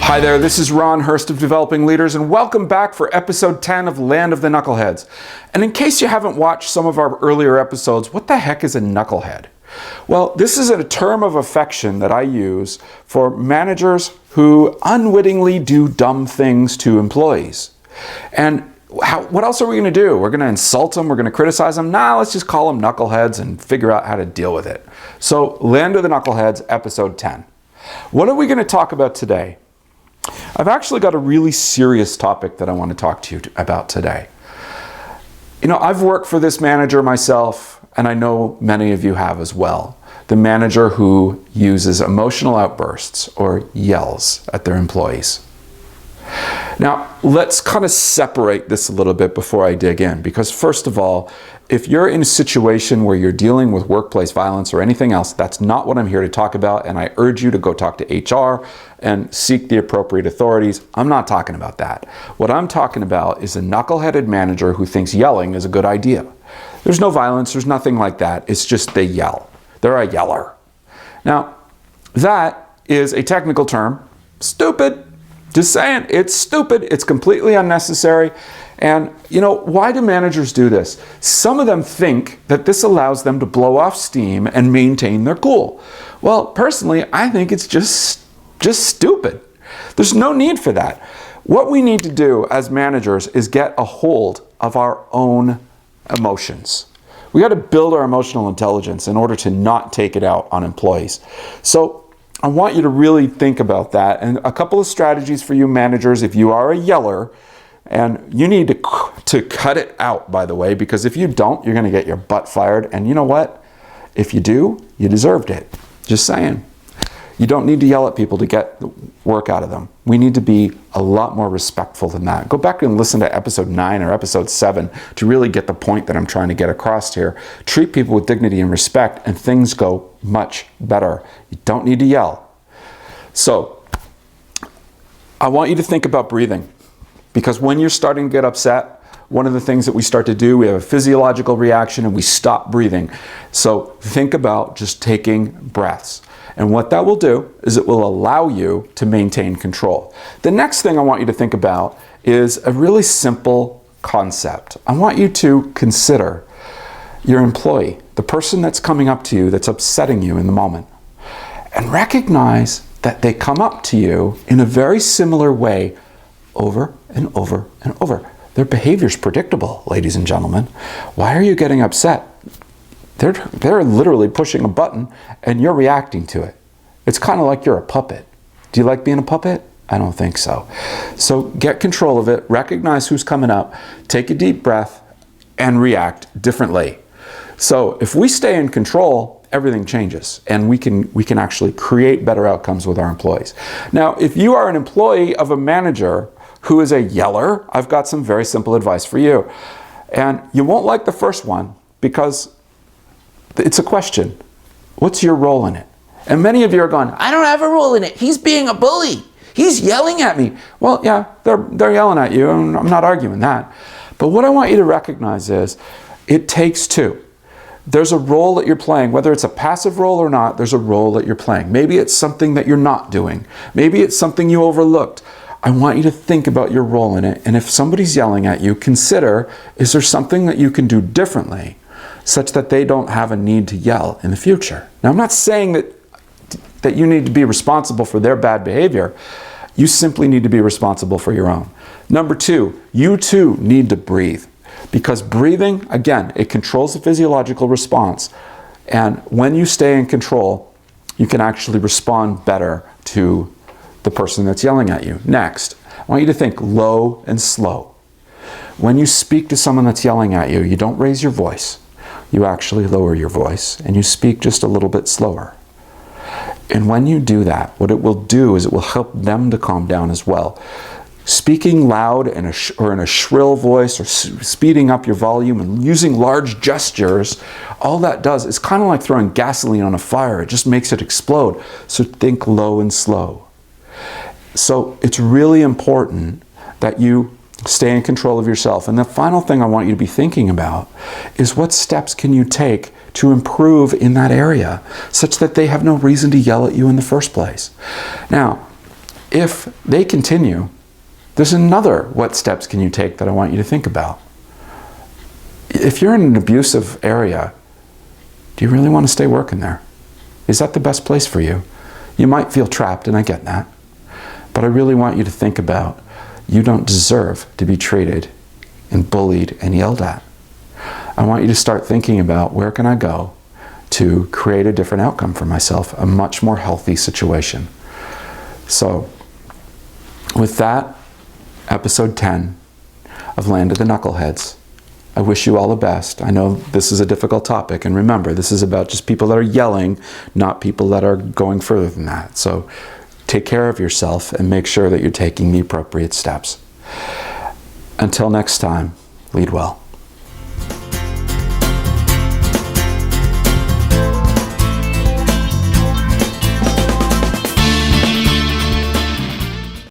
Hi there, this is Ron Hurst of Developing Leaders, and welcome back for episode 10 of Land of the Knuckleheads. And in case you haven't watched some of our earlier episodes, what the heck is a knucklehead? Well, this is a term of affection that I use for managers who unwittingly do dumb things to employees. And what else are we going to do? We're going to insult them? We're going to criticize them? Nah, let's just call them knuckleheads and figure out how to deal with it. So, Land of the Knuckleheads, episode 10. What are we going to talk about today? I've actually got a really serious topic that I want to talk to you about today. You know, I've worked for this manager myself, and I know many of you have as well. The manager who uses emotional outbursts or yells at their employees. Now, let's kind of separate this a little bit before I dig in, because first of all, if you're in a situation where you're dealing with workplace violence or anything else, that's not what I'm here to talk about, and I urge you to go talk to HR and seek the appropriate authorities. I'm not talking about that. What I'm talking about is a knuckleheaded manager who thinks yelling is a good idea. There's no violence, there's nothing like that. It's just they yell. They're a yeller. Now, that is a technical term. Stupid. Just saying, it's stupid, it's completely unnecessary. And you know, why do managers do this? Some of them think that this allows them to blow off steam and maintain their cool. Well, personally, I think it's just stupid. There's no need for that. What we need to do as managers is get a hold of our own emotions. We got to build our emotional intelligence in order to not take it out on employees. So I want you to really think about that, and a couple of strategies for you managers if you are a yeller, and you need to cut it out, by the way, because if you don't, you're going to get your butt fired, and you know what? If you do, you deserved it. Just saying. You don't need to yell at people to get work out of them. We need to be a lot more respectful than that. Go back and listen to episode 9 or episode 7 to really get the point that I'm trying to get across here. Treat people with dignity and respect, and things go much better. You don't need to yell. So, I want you to think about breathing, because when you're starting to get upset, one of the things that we start to do, we have a physiological reaction and we stop breathing. So think about just taking breaths. And what that will do is it will allow you to maintain control. The next thing I want you to think about is a really simple concept. I want you to consider your employee, the person that's coming up to you that's upsetting you in the moment, and recognize that they come up to you in a very similar way over and over and over. Their behavior's predictable, ladies and gentlemen. Why are you getting upset? They're literally pushing a button and you're reacting to it. It's kind of like you're a puppet. Do you like being a puppet? I don't think so. So get control of it, recognize who's coming up, take a deep breath, and react differently. So if we stay in control, everything changes, and we can actually create better outcomes with our employees. Now, if you are an employee of a manager who is a yeller, I've got some very simple advice for you. And you won't like the first one because it's a question. What's your role in it? And many of you are going, I don't have a role in it. He's being a bully. He's yelling at me. Well, yeah, they're yelling at you, and I'm not arguing that. But what I want you to recognize is it takes two. There's a role that you're playing, whether it's a passive role or not, there's a role that you're playing. Maybe it's something that you're not doing. Maybe it's something you overlooked. I want you to think about your role in it, and if somebody's yelling at you, consider, is there something that you can do differently such that they don't have a need to yell in the future? Now, I'm not saying that you need to be responsible for their bad behavior. You simply need to be responsible for your own. Number 2, you too need to breathe, because breathing, again, it controls the physiological response, and when you stay in control, you can actually respond better to the person that's yelling at you. Next, I want you to think low and slow. When you speak to someone that's yelling at you, you don't raise your voice. You actually lower your voice and you speak just a little bit slower. And when you do that, what it will do is it will help them to calm down as well. Speaking loud or in a shrill voice, or speeding up your volume and using large gestures, all that does is kind of like throwing gasoline on a fire. It just makes it explode. So think low and slow. So it's really important that you stay in control of yourself. And the final thing I want you to be thinking about is what steps can you take to improve in that area such that they have no reason to yell at you in the first place. Now, if they continue, there's another what steps can you take that I want you to think about. If you're in an abusive area, do you really want to stay working there? Is that the best place for you? You might feel trapped, and I get that. But I really want you to think about, you don't deserve to be treated and bullied and yelled at. I want you to start thinking about, where can I go to create a different outcome for myself, a much more healthy situation. So, with that, episode 10 of Land of the Knuckleheads. I wish you all the best. I know this is a difficult topic, and remember, this is about just people that are yelling, not people that are going further than that. So take care of yourself and make sure that you're taking the appropriate steps. Until next time, lead well.